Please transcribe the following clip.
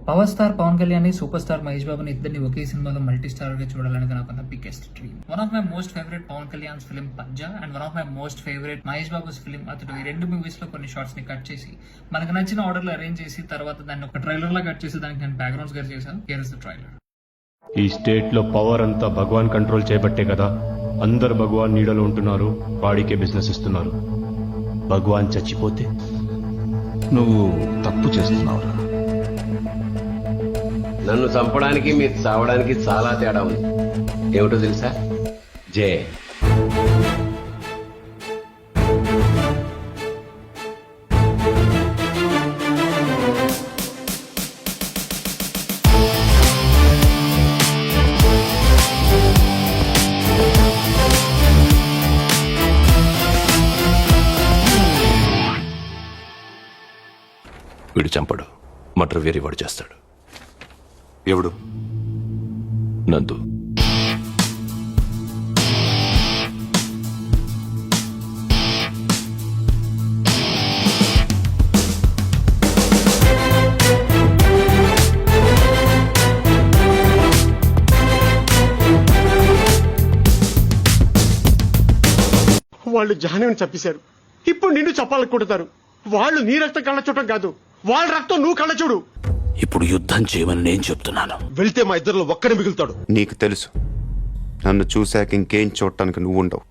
Power star Pawan Kalyan superstar Mahesh బాబుని ఇద్దరిని ఒకే సినిమాలో మల్టీ స్టార్ గా చూడాలనేది నాకు biggest dream. One of my most favourite Pawan Kalyan film Panjaa and one of my most favourite Mahesh Babu's film Athadu. ఈ రెండు మూవీస్ లో కొన్ని షార్ట్స్ ని కట్ చేసి మనకు నచ్చిన ఆర్డర్ లో అరేంజ్ చేసి తర్వాత దాన్ని ఒక ట్రైలర్ లా కట్ చేసి దానికి నేను బ్యాక్గ్రౌండ్స్ గా చేశాను. Here is the trailer. ఈ స్టేట్ లో పవర్ అంతా భగవాన్ కంట్రోల్ చేయబట్టే కదా అందరు భగవాన్ నీడలో ఉంటున్నారు, వాడికే బిజినెస్ ఇస్తున్నారు. భగవాన్ చచ్చిపోతే నువ్వు తప్పు చేస్తున్నావురా. నన్ను చంపడానికి మీరు చావడానికి చాలా తేడా ఉంది. ఏమిటో తెలుసా? జే వీడు చంపడు, మటర్ వేరే వాడు చేస్తాడు. ఎవడు? నందు. వాళ్ళు జాహ్నవిని చంపేశారు. ఇప్పుడు నిన్ను చంపాలనుకుంటున్నారు. వాళ్ళు నీ రక్తం కళ్ళ చూడటం కాదు, వాళ్ళ రక్తం నువ్వు కళ్ళ చూడు. ఇప్పుడు యుద్ధం చేయమని నేను చెప్తున్నాను. వెళ్తే మా ఇద్దరిలో ఒక్కడే మిగులుతాడు. నీకు తెలుసు, నన్ను చూశాక ఇంకేం చూడటానికి నువ్వు ఉండవు.